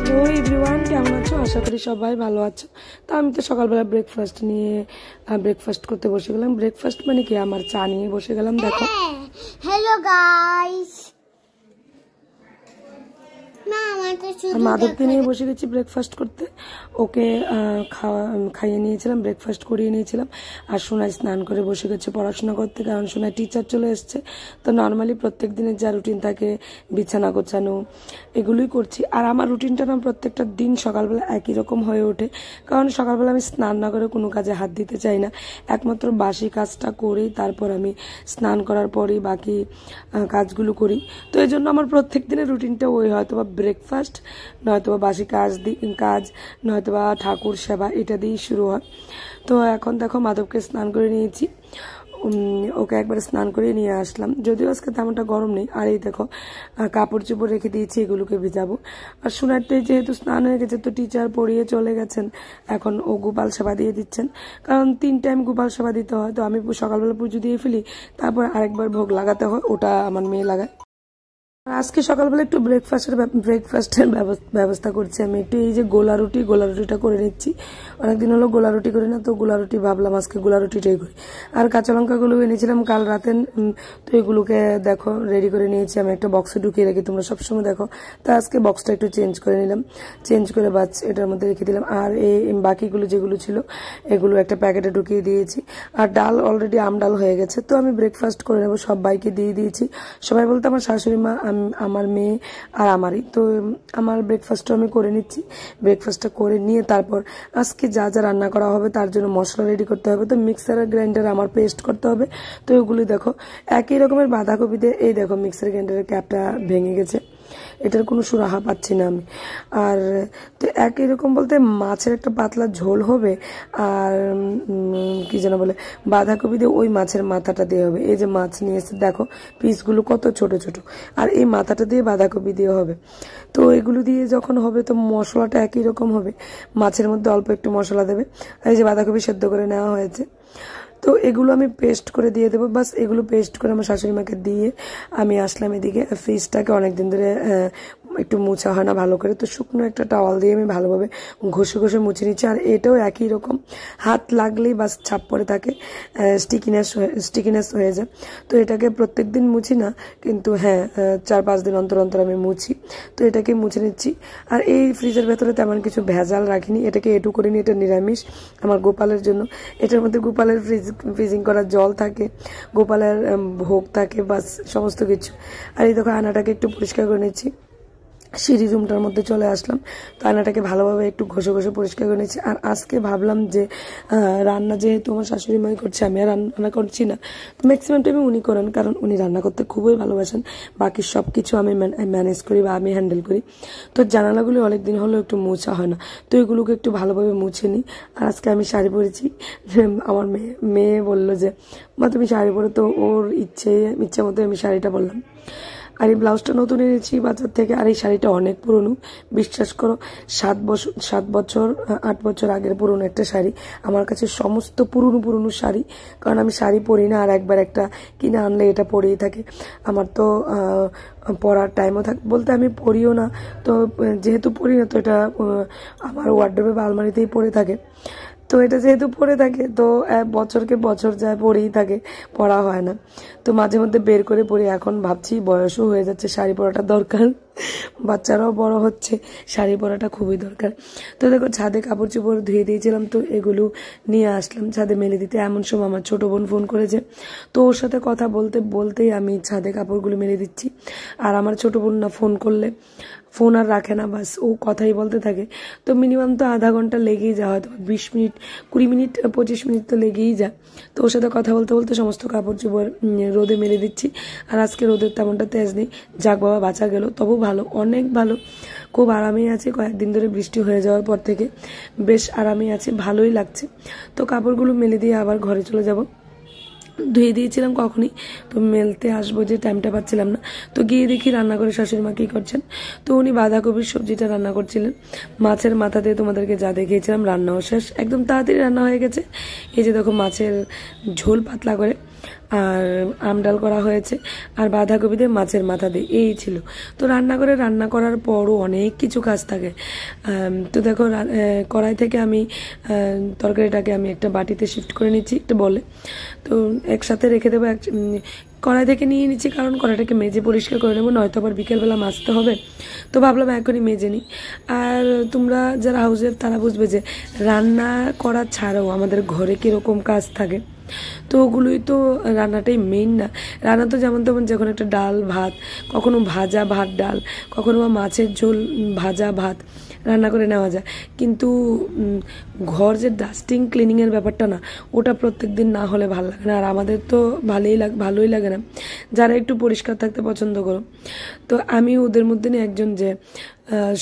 Hello everyone, কেমন আছো? আশা করি সবাই ভালো আছো। তো আমি তো সকালবেলা ব্রেকফাস্ট করতে বসে গেলাম। ব্রেকফাস্ট মানে কি, আমার চা নিয়ে বসে গেলাম। দেখো, হ্যালো গাইস, মাধবকে নিয়ে বসে গেছি ব্রেকফাস্ট করতে। ওকে খাইয়ে নিয়েছিলাম, ব্রেকফাস্ট করিয়ে নিয়েছিলাম। আর সোনাই স্নান করে বসে গেছে পড়াশোনা করতে, কারণ সোনাই টিচার চলে এসছে। তো নর্মালি প্রত্যেক দিনের যা রুটিন থাকে, বিছানা গোছানো, এগুলোই করছি। আর আমার রুটিনটা না প্রত্যেকটা দিন সকালবেলা একই রকম হয়ে ওঠে, কারণ সকালবেলা আমি স্নান না করে কোনো কাজে হাত দিতে চাই না। একমাত্র বাসি কাজটা করেই তারপর আমি স্নান করার পরেই বাকি কাজগুলো করি। তো এই জন্য আমার প্রত্যেক দিনের রুটিনটা ওই, হয়তো বা ব্রেকফাস্ট, নয়তো বা বাসি কাজ, নয়তো বা ঠাকুর সেবা, এটা দিয়েই শুরু হয়। তো এখন দেখো মাধবকে স্নান করে নিয়েছি, ওকে একবার স্নান করে নিয়ে আসলাম। যদিও আজকে তেমনটা গরম নেই। আর এই দেখো কাপড় চোপড় রেখে দিয়েছি, এগুলোকে ভিজাবো। আর সোনারটাই যেহেতু স্নান হয়ে গেছে, তো টিচার পড়িয়ে চলে গেছেন, এখন ও গোপাল সেবা দিয়ে দিচ্ছেন, কারণ 3 টাইম গোপাল সেবা দিতে হয়। তো আমি সকালবেলা পুজো দিয়ে ফেলি, তারপর আরেকবার ভোগ লাগাতে হয়, ওটা আমার মেয়ে লাগায়। আজকে সকালবেলা একটু ব্রেকফাস্টের ব্যবস্থা করছি আমি। একটু এই যে গোলা রুটিটা করে নিচ্ছি। অনেকদিন হলো গোলা রুটি করি না, তো গোলা রুটি ভাবলাম আজকে গোলা রুটিটাই করি। আর কাঁচা লঙ্কাগুলো এনেছিলাম কাল রাতে, তো এগুলোকে দেখো রেডি করে নিয়েছি। আমি একটা বক্সে ঢুকিয়ে রাখি, তোমরা সবসময় দেখো। তো আজকে বক্সটা একটু চেঞ্জ করে নিলাম, চেঞ্জ করে এটার মধ্যে রেখে দিলাম। আর এই বাকিগুলো যেগুলো ছিল, এগুলো একটা প্যাকেটে ঢুকিয়ে দিয়েছি। আর ডাল অলরেডি আমডাল হয়ে গেছে, তো আমি ব্রেকফাস্ট করে নেবো। সবাইকে দিয়ে দিয়েছি। সবাই বলতে আমার শাশুড়ি মা, আমার মেয়ে আর আমারই। তো আমার ব্রেকফাস্টটা আমি করে নিচ্ছি। ব্রেকফাস্টটা করে নিয়ে তারপর আজকে যা যা রান্না করা হবে তার জন্য মশলা রেডি করতে হবে। তো মিক্সার গ্রাইন্ডার আমার পেস্ট করতে হবে। তো ওগুলি দেখো একই রকমের বাঁধাকপি দিয়ে, এই দেখো মিক্সার গ্রাইন্ডারের ক্যাপটা ভেঙে গেছে, এটার কোনো সুরাহা পাচ্ছি না আমি। আর তো একই রকম বলতে মাছের একটা পাতলা ঝোল হবে, আর কি যেন বলে, বাঁধাকপি দিয়ে ওই মাছের মাথাটা দিয়ে হবে। এই যে মাছ নিয়ে এসে দেখো, পিসগুলো কত ছোট ছোট, আর এই মাথাটা দিয়ে বাঁধাকপি দিয়ে হবে। তো এগুলো দিয়ে যখন হবে, তো মশলাটা একই রকম হবে। মাছের মধ্যে অল্প একটু মশলা দেবে। আর এই যে বাঁধাকপি সেদ্ধ করে নেওয়া হয়েছে, তো এগুলো আমি পেস্ট করে দিয়ে দেবো। বাস এগুলো পেস্ট করে আমার শাশুড়ি মাকে দিয়ে আমি আসলাম এদিকে। ফ্রিজটাকে অনেকদিন ধরে একটু মোছা হয় না ভালো করে, তো শুকনো একটা টাওয়াল দিয়ে আমি ভালোভাবে ঘষে মুছে নিচ্ছি। আর এটাও একই রকম, হাত লাগলেই বাস ছাপ পড়ে থাকে, স্টিকিনেস হয়ে যায়। তো এটাকে প্রত্যেক দিন মুছি না, কিন্তু হ্যাঁ 4-5 দিন অন্তর অন্তর আমি মুছি। তো এটাকে মুছে নিচ্ছি। আর এই ফ্রিজের ভেতরে তেমন কিছু ভেজাল রাখিনি, এটাকে এটু করে নিই। এটা নিরামিষ আমার গোপালের জন্য। এটার মধ্যে গোপালের ফ্রিজিং করা জল থাকে, গোপালের ভোগ থাকে, বাস সমস্ত কিছু। আর এই দেখো আয়নাটাকে একটু পরিষ্কার করে নিচ্ছি। সিঁড়ি রুমটার মধ্যে চলে আসলাম, তো আয়নাটাকে ভালোভাবে একটু ঘষে পরিষ্কার করে নিচ্ছি। আর আজকে ভাবলাম যে রান্না যেহেতু আমার শাশুড়ি মাই করছে, আমি আর রান্না করছি না, তো ম্যাক্সিমাম টাইমে উনি করেন, কারণ উনি রান্না করতে খুবই ভালোবাসেন। বাকি সব কিছু আমি ম্যানেজ করি বা আমি হ্যান্ডেল করি। তো জানালাগুলি অনেকদিন হলো একটু মোছা হয় না, তো এগুলোকে একটু ভালোভাবে মুছে নিই। আর আজকে আমি শাড়ি পরেছি। আমার মেয়ে বললো যে মা তুমি শাড়ি পরে, তো ওর ইচ্ছে মতো আমি শাড়িটা পরলাম। আর এই ব্লাউজটা নতুন এনেছি বাজার থেকে। আর এই শাড়িটা অনেক পুরনো, বিশ্বাস করো, 7 বছর 8 বছর আগের পুরনো একটা শাড়ি। আমার কাছে সমস্ত পুরনো শাড়ি, কারণ আমি শাড়ি পরি না। আর একবার একটা কিনে আনলে এটা পরেই থাকে। আমার তো পরার টাইমও থাকে বলতে, আমি পরিও না। তো যেহেতু পরি না, তো এটা আমার ওয়ার্ডরোবে বা আলমারিতেই পরে থাকে। তো এটা যেহেতু পরে থাকে, তো বছরকে বছর যায় পরেই থাকে, পরা হয় না। তো মাঝে মধ্যে বের করে পরি। এখন ভাবছি বয়সও হয়ে যাচ্ছে, শাড়ি পরাটা দরকার, বাচ্চারাও বড় হচ্ছে, শাড়ি পরাটা খুবই দরকার। তো দেখো ছাদে কাপড় চোপড় ধুয়ে দিয়েছিলাম, তো এগুলো নিয়ে আসলাম ছাদে মেলে দিতে। এমন সময় আমার ছোট বোন ফোন করেছে, তো ওর সাথে কথা বলতেই আমি ছাদে কাপড়গুলো মেলে দিচ্ছি। আর আমার ছোট বোন না ফোন করলে ফোন আর রাখে না, বাস ও কথাই বলতে থাকে। তো মিনিমাম তো আধা ঘন্টা লেগেই যায়, হয়তো 20 মিনিট 20 মিনিট 25 মিনিট তো লেগেই যায়। তো ওর সাথে কথা বলতে সমস্ত কাপড় চোপড় রোদে মেলে দিচ্ছি। আর আজকে রোদের তেমনটা তেজ নেই, যাক বাবা বাঁচা গেল। তবু ভালো, অনেক ভালো, খুব আরামেই আছে। কয়েকদিন ধরে বৃষ্টি হয়ে যাওয়ার পর থেকে বেশ আরামেই আছে, ভালোই লাগছে। তো কাপড়গুলো মেলে দিয়ে আবার ঘরে চলে যাব। ধুয়ে দিয়েছিলাম কখনই, তো মেলতে আসবো যে টাইমটা পাচ্ছিলাম না। তো গিয়ে দেখি রান্না করে শাশুড়ি মা কী করছেন। তো উনি বাঁধাকপির সবজিটা রান্না করছিলেন। মাছের মাথা দিয়ে তোমাদেরকে যা দেখিয়েছিলাম রান্নাও শেষ, একদম তাড়াতাড়ি রান্না হয়ে গেছে। এই যে দেখো মাছের ঝোল পাতলা করে, আর আম ডাল করা হয়েছে, আর বাঁধাকপি দিয়ে মাছের মাথা দিয়ে, এই ছিল। তো রান্না করার পরও অনেক কিছু কাজ থাকে। তো দেখো কড়াই থেকে আমি তরকারিটাকে আমি একটা বাটিতে শিফট করে নিচ্ছি, একটা বলে। তো একসাথে রেখে দেবো। কড়াই থেকে নিয়ে নিচ্ছি, কারণ কড়াইটাকে মেজে পরিষ্কার করে নেবো, নয়তো আবার বিকেলবেলা মাজতে হবে। তো ভাবলাম এখনই মেজে নিই। আর তোমরা যারা হাউসওয়াইফ তারা বুঝবে যে রান্না করা ছাড়াও আমাদের ঘরে কীরকম কাজ থাকে। তো ওগুলোই তো, রান্নাটাই মেইন না। রান্না তো যেমন তেমন, যখন একটা ডাল ভাত, কখনো ভাজা ভাত ডাল, কখনো বা মাছের ঝোল ভাজা ভাত রান্না করে নেওয়া যায়, কিন্তু ঘর যে ডাস্টিং ক্লিনিংয়ের ব্যাপারটা না, ওটা প্রত্যেক দিন না হলে ভালো লাগে না। আর আমাদের তো ভালোই লাগে না যারা একটু পরিষ্কার থাকতে পছন্দ করো। তো আমি ওদের মধ্যে নিয়ে একজন, যে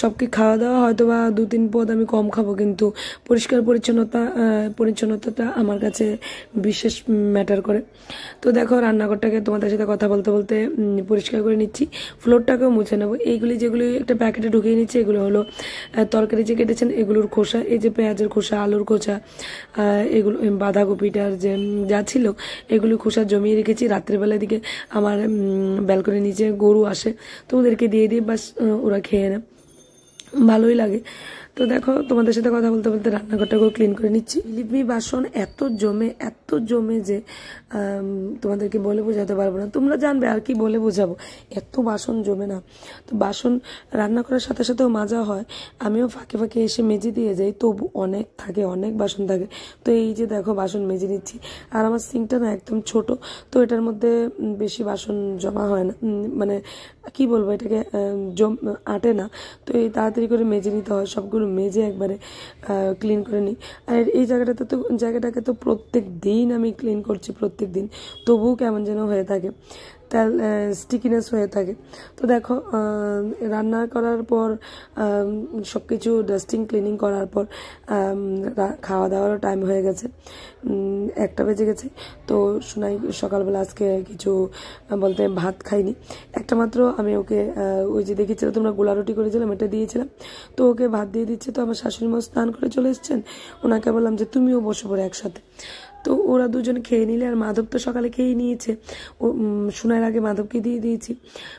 সবকে খাওয়া দাওয়া হয়তো বা 2-3 পদ আমি কম খাবো, কিন্তু পরিচ্ছন্নতাটা আমার কাছে বিশেষ ম্যাটার করে। তো দেখো রান্নাঘরটাকে তোমাদের সাথে কথা বলতে বলতে পরিষ্কার করে নিচ্ছি, ফ্লোরটাকেও মুছে নেবো। এইগুলি যেগুলি একটা প্যাকেটে ঢুকিয়ে নিচ্ছি, এগুলো হলো তরকারি যে কেটেছেন এগুলোর খোসা, এই যে পেঁয়াজের খোসা, আলুর খোসা, এগুলো বাঁধাকপিটার যে যা ছিল এগুলো খোসা জমিয়ে রেখেছি। রাত্রেবেলার দিকে আমার ব্যালকনির নিচে গরু আসে, তো ওদেরকে দিয়ে বাস ওরা খেয়ে নেয়, ভালোই লাগে। তো দেখো তোমাদের সাথে কথা বলতে বলতে রান্নাঘরটাকেও ক্লিন করে নিচ্ছি। লিপমি বাসন এত জমে যে তোমাদেরকে বলে বোঝাতে পারবো না, তোমরা জানবে আর কি বলে বোঝাবো, এত বাসন জমে না। তো বাসন রান্না করার সাথে সাথেও মাজা হয়, আমিও ফাঁকে ফাঁকে এসে মেজে দিয়ে যাই, তবু অনেক বাসন থাকে। তো এই যে দেখো বাসন মেজে নিচ্ছি। আর আমার সিঙ্কটা না একদম ছোট, তো এটার মধ্যে বেশি বাসন জমা হয় না, মানে কি বলবো, এটাকে আটে না। তো এই তাড়াতাড়ি করে মেজে নিতে হয়, সবগুলো মেজে একবারে ক্লিন করে নিই। আর এই জায়গাটাকে তো প্রত্যেক দিন আমি ক্লিন করছি, প্রত্যেক দিন, তবুও কেমন যেন হয়ে থাকে, তেল স্টিকিনেস হয়ে থাকে। তো দেখো রান্না করার পর সব কিছু ডাস্টিং ক্লিনিং করার পর খাওয়া দাওয়ারও টাইম হয়ে গেছে, 1টা বেজে গেছে। তো শোনাই সকালবেলা আজকে কিছু বলতে ভাত খাইনি, একটা মাত্র আমি ওকে ওই যে দেখেছিলাম তোমরা গোলা রুটি করেছিলাম, এটা দিয়েছিলাম। তো ওকে ভাত দিয়ে দিচ্ছে। তো আমার শাশুড়ি মা স্নান করে চলে এসছেন, ওনাকে বললাম যে তুমিও বসে পড়ে একসাথে। তো ওরা দুজন খেয়ে নিলে, আর মাধব তো সকালে খেয়ে নিয়েছে। ও সুনাইয়ের আগে মাধবকে দিয়ে দিয়েছি,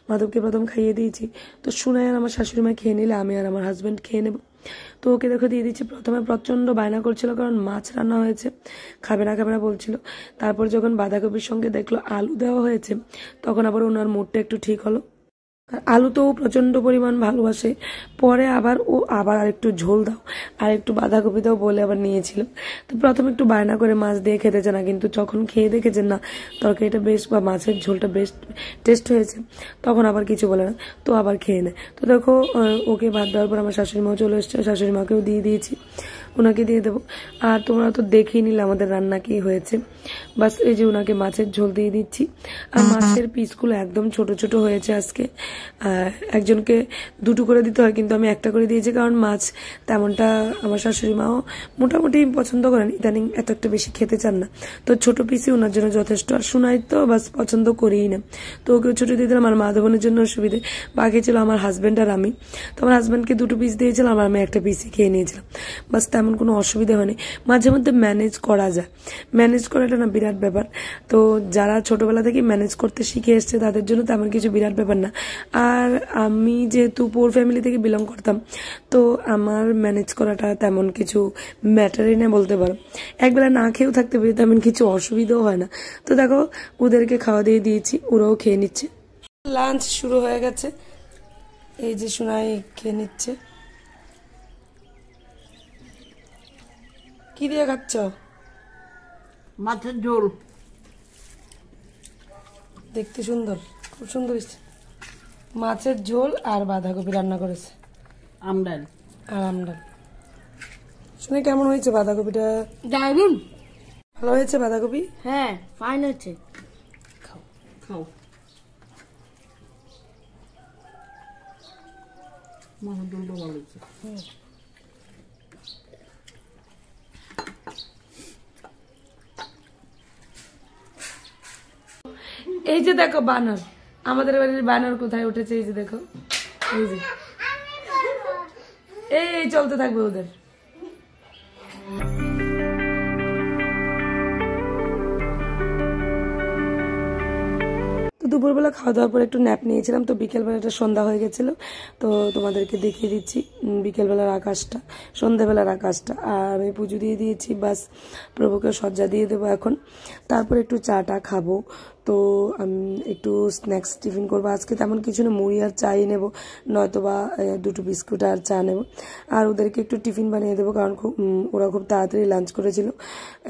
মাধবকে প্রথম খাইয়ে দিয়েছি। তো সুনাই আর আমার শাশুড়ি মা খেয়ে নিলে আমি আর আমার হাজব্যান্ড খেয়ে নেব। তো ওকে দেখো দিয়ে দিচ্ছি। প্রথমে প্রচণ্ড বায়না করছিল, কারণ মাছ রান্না হয়েছে, খাবে না বলছিল। তারপর যখন বাঁধাকপির সঙ্গে দেখলো আলু দেওয়া হয়েছে, তখন আবার ওনার মুডটা একটু ঠিক হলো। আলু তো ও প্রচণ্ড পরিমাণ ভালোবাসে। পরে আবার আর একটু ঝোল দাও, আর একটু বাঁধাকপি দাও বলে আবার নিয়েছিল। তো প্রথমে একটু বায়না করে মাছ দিয়ে খেতে চায় না, কিন্তু যখন খেয়ে দেখেছেন না তরকারিটা বেশ, বা মাছের ঝোলটা বেশ টেস্ট হয়েছে, তখন আবার কিছু বলে না, তো আবার খেয়ে নেয়। তো দেখো ওকে ভাত দেওয়ার পর আমার শাশুড়ি মাও চলে এসছে, শাশুড়ি মাকেও দিয়ে দিয়েছি, ওনাকে দিয়ে দেবো। আর তোমরা তো দেখেই নিলে আমাদের রান্না কি হয়েছে। বাস এই যে ওনাকে মাছের ঝোল দিয়ে দিচ্ছি। আর মাছের পিসগুলো একদম ছোট ছোট হয়েছে আজকে, একজনকে 2টো করে দিতে হয়, কিন্তু আমি 1টা করে দিয়েছি, কারণ মাছ তেমনটা আমার শাশুড়ি মাও মোটামুটি পছন্দ করেন, ইদানিং এত একটা বেশি খেতে চান না। তো ছোট পিসই ওনার জন্য যথেষ্ট। আর শোনাই তো বাস পছন্দ করেই না, তো ওকেও ছোটো দিয়ে দিলাম। আর মাধবনের জন্য অসুবিধে, বাকি ছিল আমার হাজব্যান্ড আর আমি। তো আমার হাজব্যান্ডকে 2টো পিস দিয়েছিলাম, আর আমি 1টা পিসই খেয়ে নিয়েছিলাম। বাস তেমন কোনো অসুবিধা হয়নি, মাঝে মধ্যে ম্যানেজ করা যায়। ম্যানেজ করাটা না বিরাট ব্যাপার। তো যারা ছোটবেলা থেকে ম্যানেজ করতে শিখে এসছে তাদের জন্য তেমন কিছু বিরাট ব্যাপার না। আর আমি যেহেতু পোর ফ্যামিলি থেকে বিলং করতাম, তো আমার ম্যানেজ করাটা তেমন কিছু ম্যাটারই না বলতে পারো। একবেলা না খেয়েও থাকতে পারি, তেমন কিছু অসুবিধাও হয় না। তো দেখো ওদেরকে খাওয়া দিয়ে দিয়েছি, ওরাও খেয়ে নিচ্ছে। লাঞ্চ শুরু হয়ে গেছে, এই যে সোনাই খেয়ে নিচ্ছে। কি দিয়ে খাচ্ছ? মাছের ঝোল। দেখতে সুন্দর, খুব সুন্দর হয়েছে। মাছের ঝোল আর বাঁধাকপি রান্না করেছে, আমডাল আর আমডাল। শুনে কেমন হয়েছে বাঁধাকপিটা? দারুন ভালো হয়েছে বাঁধাকপি? হ্যাঁ, ফাইন হয়েছে। খাও খাও। মাছের ঝোলটা ভালো হয়েছে। এই যে দেখো বানর, আমাদের বাড়ির বানর কোথায় উঠেছে, এই যে দেখো, এই যে এই চলতে থাকবে ওদের। দুপুরবেলা খাওয়া দাওয়ার পর একটু ন্যাপ নিয়েছিলাম, তো বিকেলবেলাটা সন্ধ্যা হয়ে গেছিলো। তো তোমাদেরকে দেখিয়ে দিচ্ছি বিকেলবেলার আকাশটা, সন্ধ্যাবেলার আকাশটা। আর আমি পুজো দিয়ে দিয়েছি, বাস প্রভুকে সজ্জা দিয়ে দেবো এখন। তারপর একটু চাটা খাবো। তো আমি একটু স্ন্যাক্স টিফিন করবো আজকে, তেমন কিছু না, মুড়ি আর চাই নেবো, নয়তো বা দুটো বিস্কুট আর চা নেবো। আর ওদেরকে একটু টিফিন বানিয়ে দেবো, কারণ ওরা খুব তাড়াতাড়ি লাঞ্চ করেছিল।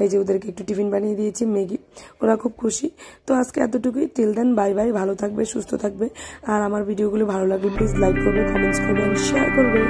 এই যে ওদেরকে একটু টিফিন বানিয়ে দিয়েছি, ম্যাগি, ওরা খুব খুশি। তো আজকে এতটুকুই। টিল দেন, বাই বাই, ভালো থাকবে, সুস্থ থাকবে। আর আমার ভিডিওগুলো ভালো লাগলে প্লিজ লাইক করবে, কমেন্টস করবে, শেয়ার করবে।